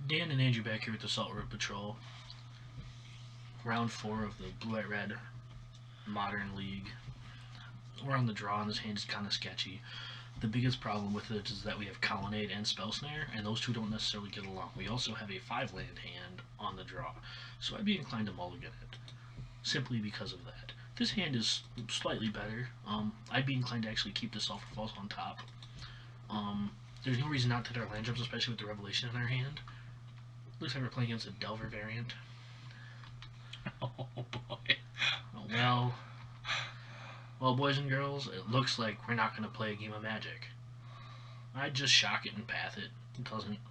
Dan and Andrew back here with the Salt River Patrol. Round 4 of the Blue-White Red Modern League. We're on the draw, and this hand is kind of sketchy. The biggest problem with it is that we have Colonnade and Spell Snare, and those two don't necessarily get along. We also have a 5-land hand on the draw, so I'd be inclined to mulligan it, simply because of that. This hand is slightly better. I'd be inclined to actually keep the Sulphur Falls on top. There's no reason not to hit our land jumps, especially with the Revelation in our hand. Looks like we're playing against a Delver variant. Oh boy. Well, boys and girls, it looks like we're not going to play a game of Magic. I'd just shock it and path it.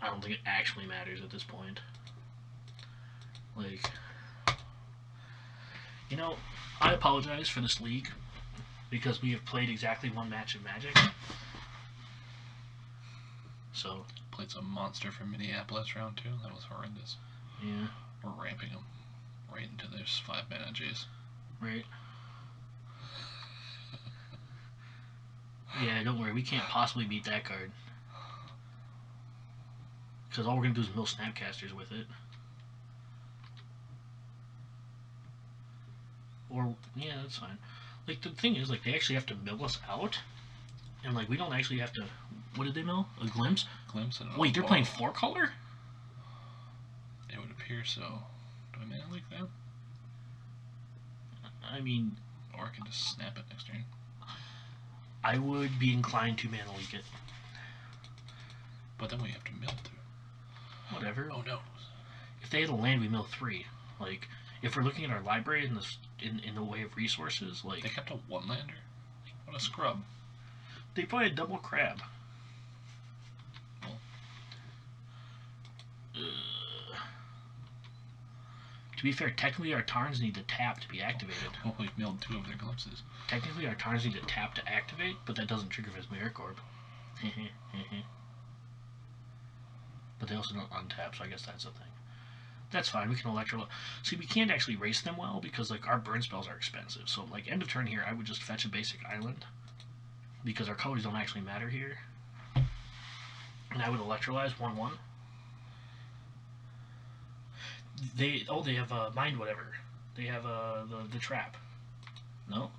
I don't think it actually matters at this point. Like, you know, I apologize for this league because we have played exactly one match of Magic. So played some monster from Minneapolis round 2. That was horrendous. Yeah. We're ramping them right into this 5-mana Jace. Right. Yeah, don't worry. We can't possibly beat that card. Because all we're going to do is mill Snapcasters with it. Or, yeah, that's fine. Like, the thing is, like, they actually have to mill us out. And, like, we don't actually have to... What did they mill? A Glimpse? Glimpse and Wait, they're playing 4-color? It would appear so. Do I mana leak that? I mean... Or I can just snap it next turn. I would be inclined to mana leak it. But then we have to mill too. Whatever. Oh no. If they had a land, we mill 3. Like, if we're looking at our library in the way of resources, like... They kept a 1-lander? What a scrub. They probably had double crab. Well. To be fair, technically our Tarns need to tap to be activated. Oh, we've milled 2 of their glimpses. Technically our Tarns need to tap to activate, but that doesn't trigger his Mirror Orb. But they also don't untap, so I guess that's a thing. That's fine, we can Electro... See, we can't actually race them well, because like our burn spells are expensive. So like end of turn here, I would just fetch a basic island, because our colors don't actually matter here. And I would Electrolyze 1/1. They have Mind Whatever. They have the trap. No?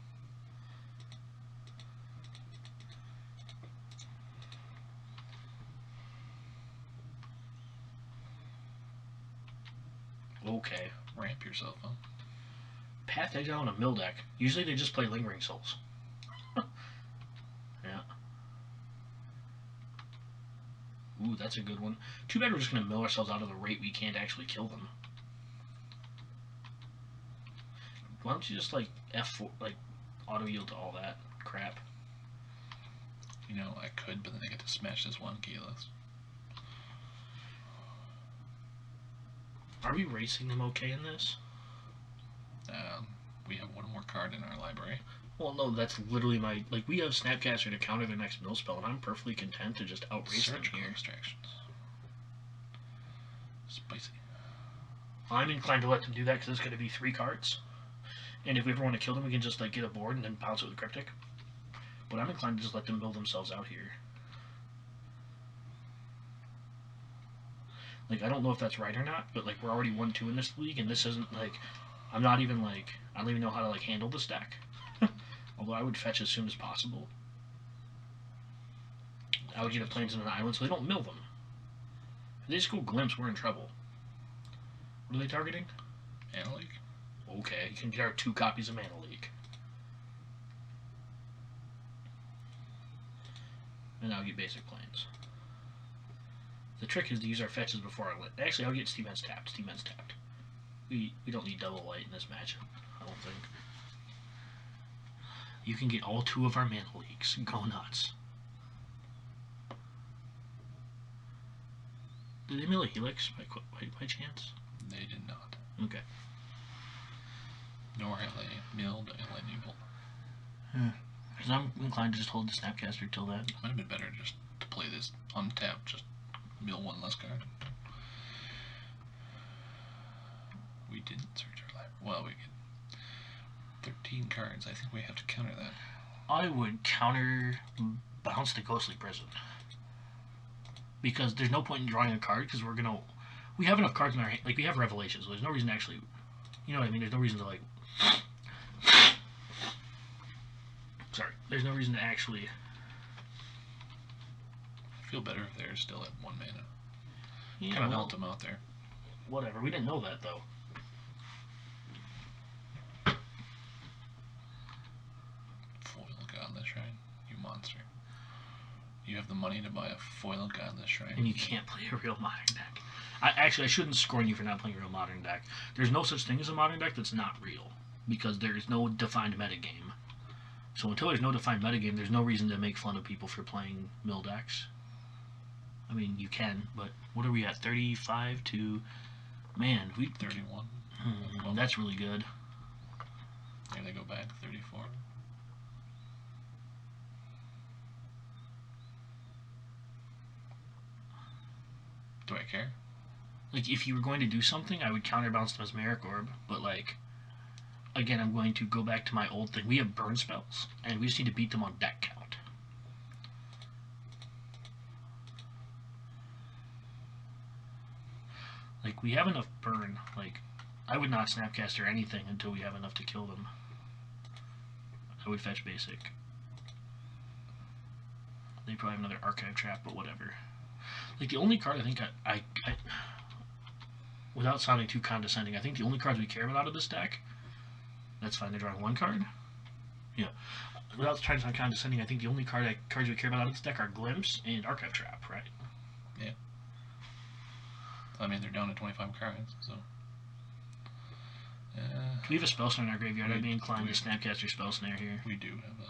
Okay. Ramp yourself up. Path Exile on a mill deck. Usually they just play Lingering Souls. Yeah. Ooh, that's a good one. Too bad we're just going to mill ourselves out of the rate we can't actually kill them. Why don't you just, like, F4, like, auto-yield to all that crap? You know, I could, but then I get to smash this 1 keyless. Are we racing them okay in this? We have 1 more card in our library. Well, no, that's literally my... Like, we have Snapcaster to counter their next mill spell, and I'm perfectly content to just outrace them Surgical here. Extractions. Spicy. I'm inclined to let them do that because it's going to be 3 cards. And if we ever want to kill them, we can just like get a board and then pounce it with Cryptic. But I'm inclined to just let them build themselves out here. Like, I don't know if that's right or not, but like we're already 1-2 in this league, and this isn't like... I'm not even like... I don't even know how to like handle this deck. Although I would fetch as soon as possible. I would get a Plains and an Island so they don't mill them. If they just go Glimpse, we're in trouble. What are they targeting? Mana leak? Okay, you can get our 2 copies of Mana Leak. And I'll get basic Plains. The trick is to use our fetches before our... Actually, I'll get Steam Ends tapped. Steam Ends tapped. We don't need double white in this match, I don't think. You can get all 2 of our Mana Leaks. Go nuts. Did they mill a Helix by chance? They did not. Okay. Nor have they milled a Lightning Bolt. Because I'm inclined to just hold the Snapcaster till then. Might have been better just to play this untapped, just mill 1 less card. We didn't search our library. Well, we get 13 cards. I think we have to counter that. I would counter Bounce the Ghostly Prison. Because there's no point in drawing a card, because we're We have enough cards in our hand. Like, we have Revelations, so there's no reason to actually... You know what I mean? There's no reason to, like... Sorry. There's no reason to actually... I feel better if they're still at 1 mana. Yeah, Kind of helped them out there. Whatever. We didn't know that, though. Foil Godless Shrine. You monster. You have the money to buy a foil Godless Shrine. And you can't play a real modern deck. I shouldn't scorn you for not playing a real modern deck. There's no such thing as a modern deck that's not real. Because there is no defined metagame. So until there's no defined metagame, there's no reason to make fun of people for playing mill decks. I mean, you can, but what are we at? 35 to... Man, we... 31. That's really good. Here they go back, 34. Do I care? Like, if you were going to do something, I would counterbalance the Mesmeric Orb, but, like, again, I'm going to go back to my old thing. We have burn spells, and we just need to beat them on deck count. Like, we have enough burn. Like, I would not Snapcaster anything until we have enough to kill them. I would fetch basic. They probably have another Archive Trap, but whatever. Like, the only card I think I without sounding too condescending, I think the only cards we care about out of this deck, that's fine, they're drawing 1 card. Yeah. Without trying to sound condescending, I think the only cards we care about out of this deck are Glimpse and Archive Trap, right? Yeah. I mean, they're down to 25 cards, so... We have a Spell Snare in our graveyard. I'd be inclined to Snapcaster Spell Snare here. We do have a...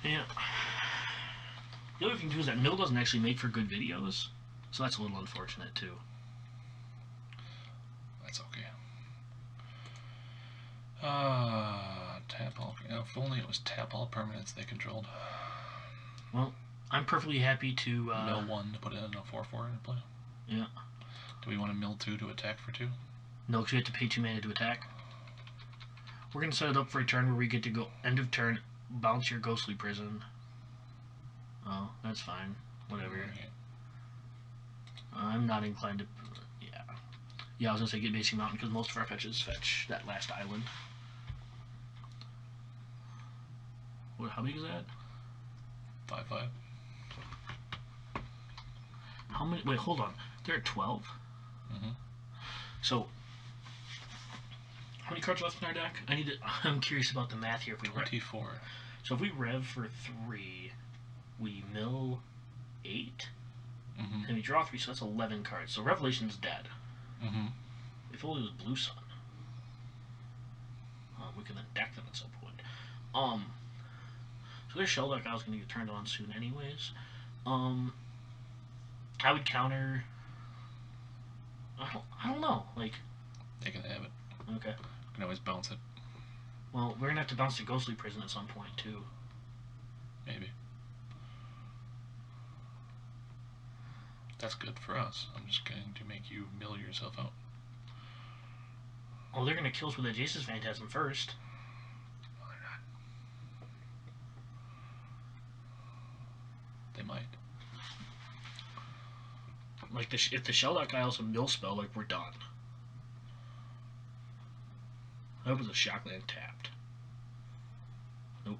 Yeah. The other thing too is that Mill doesn't actually make for good videos, so that's a little unfortunate too. That's okay. Tap all. If only it was tap all permanents they controlled. Well, I'm perfectly happy to mill 1 to put it in a 4/4 into play. Yeah. Do we want to mill 2 to attack for 2? No, because we have to pay 2 mana to attack. We're gonna set it up for a turn where we get to go end of turn, bounce your Ghostly Prison. Oh, that's fine. Whatever. Okay. I'm not inclined to... Yeah. Yeah, I was going to say get Basic Mountain because most of our fetches fetch that last island. What? How big is that? 5/5. How many... Wait, hold on. They're at 12? Mm-hmm. So... How many cards left in our deck? I'm curious about the math here. If we 24. So if we rev for 3, we mill 8, and we draw 3, so that's 11 cards. So Revelation's dead. If only it was Blue Sun. We can then deck them at some point. So their Shell Deck I was going to get turned on soon anyways. I would counter... I don't know. Like... They can have it. Okay. You can always bounce it. Well, we're going to have to bounce the Ghostly Prison at some point, too. Maybe. That's good for us. I'm just going to make you mill yourself out. Oh, they're going to kill us with a Jace's Phantasm first. No, they're not. They might. Like, if the Shell Deck guy also mill spell, like, we're done. I hope it's a Shockland tapped. Nope.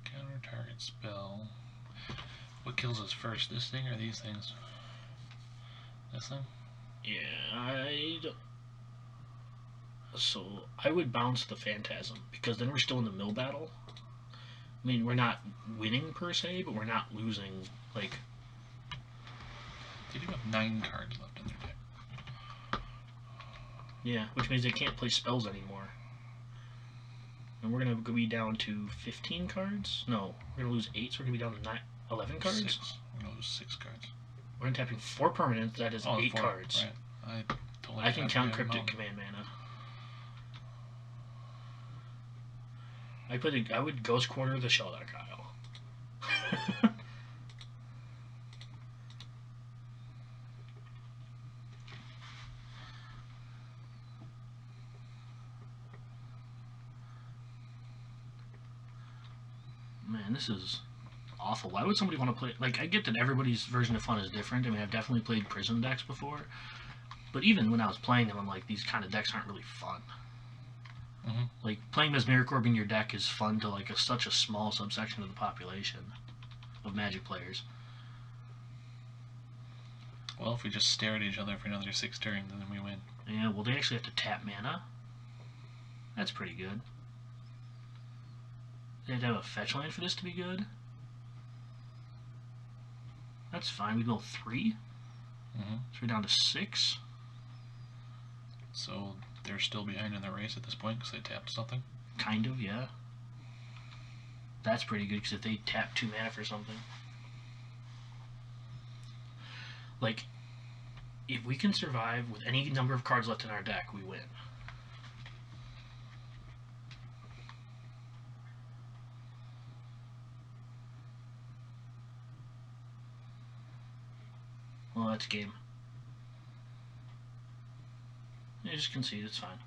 Counter target spell. What kills us first? This thing or these things? This thing? Yeah, So, I would bounce the Phantasm, because then we're still in the mill battle. I mean, we're not winning per se, but we're not losing, like... They do have 9 cards left in their deck. Yeah, which means they can't play spells anymore. And we're going to be down to 15 cards? No, we're going to lose 8, so we're going to be down to 11 cards? 6. We're going to lose 6 cards. We're tapping 4 permanents, that is 8 4, cards. Right. I can count Cryptic Command mana. I would Ghost Quarter the Shelldock Isle. Man, this is awful. Why would somebody want to play... Like, I get that everybody's version of fun is different. I mean, I've definitely played Prism decks before. But even when I was playing them, I'm like, these kind of decks aren't really fun. Mm-hmm. Like, playing Mesmeric Orb in your deck is fun to, like, such a small subsection of the population of Magic players. Well, if we just stare at each other for another 6 turns, then we win. Yeah, well, they actually have to tap mana. That's pretty good. They have to have a fetch land for this to be good. That's fine. We go 3. Mm-hmm. So we're down to 6. So they're still behind in the race at this point because they tapped something? Kind of, yeah. That's pretty good because if they tap 2 mana for something. Like, if we can survive with any number of cards left in our deck, we win. Well, that's game. You just concede, it's fine.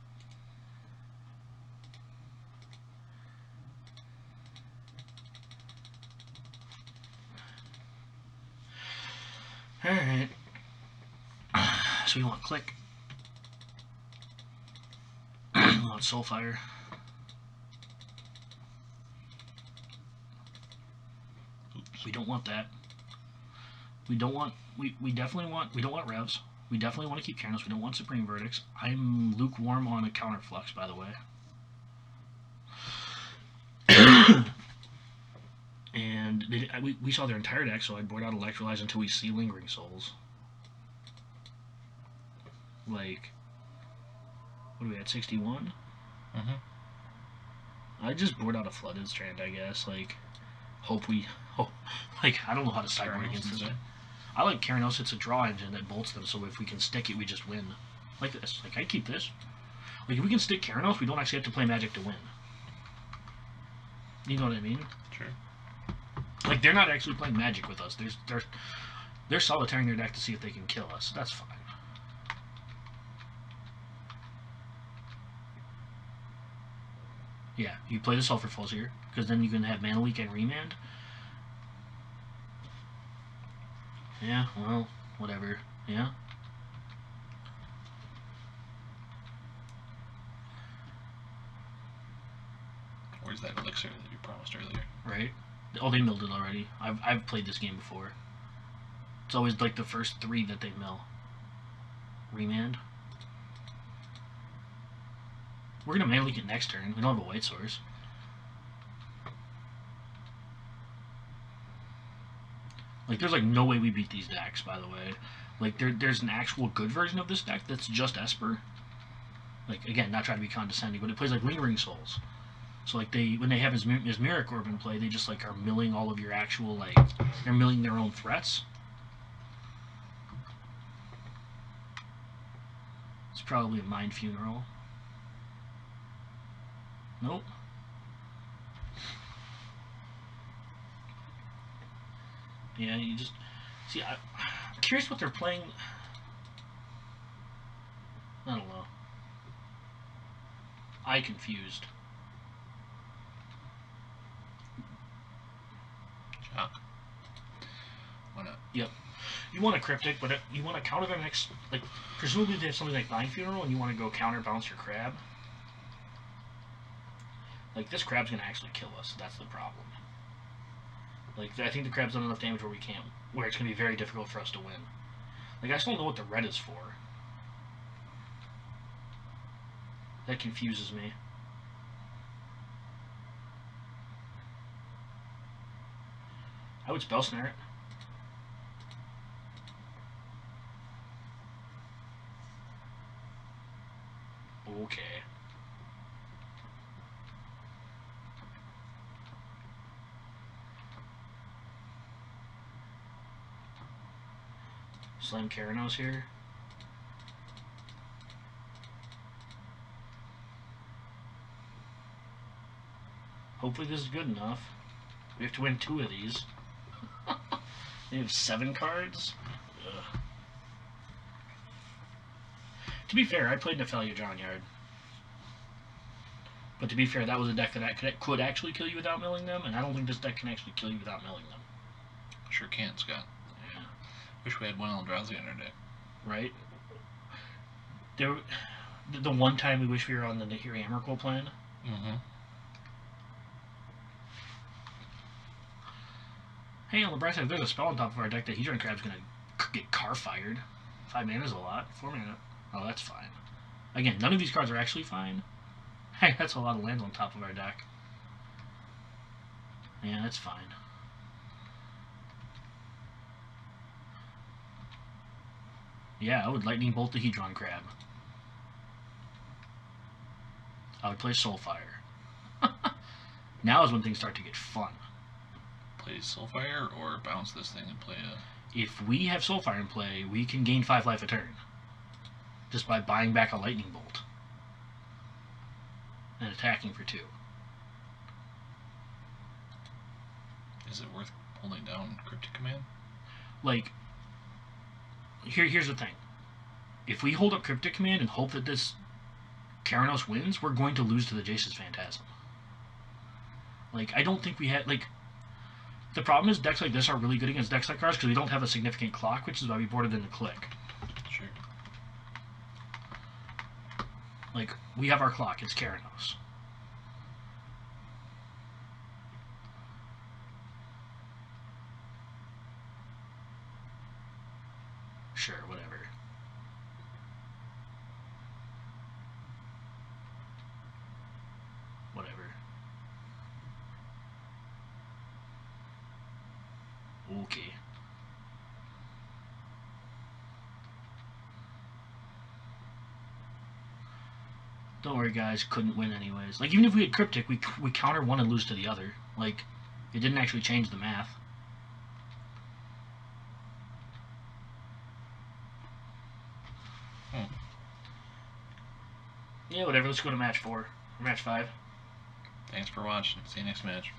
Alright. So we want Click. We want Soulfire. Oops. We don't want that. We don't want... We definitely want... We don't want Revs. We definitely want to keep Keranos. We don't want Supreme Verdicts. I'm lukewarm on a Counterflux, by the way. And we saw their entire deck, so I board out Electrolyze until we see Lingering Souls. Like, what are we at, 61? Mm-hmm. I just board out a Flooded Strand, I guess. Like, hope we... like, I don't know how to sideboard against this. I like Keranos. It's a draw engine that bolts them, so if we can stick it, we just win. Like this. Like, I keep this. Like, if we can stick Keranos, we don't actually have to play Magic to win. You know what I mean? Sure. Like, they're not actually playing Magic with us. They're solitaring their deck to see if they can kill us. That's fine. Yeah, you play the Sulphur Falls here, because then you can have Mana Leak and Remand. Yeah, well, whatever. Yeah. Where's that elixir that you promised earlier? Right. Oh, they milled it already. I've played this game before. It's always like the first 3 that they mill. Remand. We're gonna Mana Leak it next turn. We don't have a white source. Like, there's like no way we beat these decks, by the way. Like, there's an actual good version of this deck that's just Esper. Like, again, not trying to be condescending, but it plays like Lingering Souls. So, like, when they have his Mesmeric Orb in play, they just, like, are milling all of your actual, like, they're milling their own threats. It's probably a Mind Funeral. Nope. Yeah, you just... See, I'm curious what they're playing... I don't know. I confused. Shock. Why not? Yep. You want a Cryptic, but you want to counter their next... Like, presumably they have something like Mind Funeral, and you want to go counterbalance your Crab. Like, this Crab's going to actually kill us. That's the problem. Like, I think the Crab's done enough damage where it's going to be very difficult for us to win. Like, I still don't know what the red is for. That confuses me. I would Spell Snare it. Okay. Slam Keranos here. Hopefully this is good enough. We have to win 2 of these. They have 7 cards? Ugh. To be fair, I played Nephalia Johnyard. But to be fair, that was a deck that could actually kill you without milling them, and I don't think this deck can actually kill you without milling them. Sure can, Scott. Yeah. Wish we had one Eldrazi in our deck. Right? The one time we wish we were on the Nahiri Emrakul plan. Mm-hmm. Hey, on the bright side, if there's a spell on top of our deck that Hedron Crab's gonna get car fired. 5 mana's a lot. 4 mana. Oh, that's fine. Again, none of these cards are actually fine. Hey, that's a lot of lands on top of our deck. Yeah, that's fine. Yeah, I would Lightning Bolt the Hedron Crab. I would play Soulfire. Now is when things start to get fun. Play Soulfire or bounce this thing and play a... If we have Soulfire in play, we can gain 5 life a turn. Just by buying back a Lightning Bolt. And attacking for 2. Is it worth holding down Cryptic Command? Like, here's the thing. If we hold up Cryptic Command and hope that this Keranos wins, we're going to lose to the Jace's Phantasm. Like, I don't think we had, like... The problem is decks like this are really good against decks like ours because we don't have a significant clock, which is why we boarded in the click. Sure. Like, we have our clock. It's Keranos. Sure, whatever. Whatever. Okay. Don't worry, guys. Couldn't win anyways. Like, even if we had Cryptic, we counter one and lose to the other. Like, it didn't actually change the math. Yeah, whatever. Let's go to match 4. Or match 5. Thanks for watching. See you next match.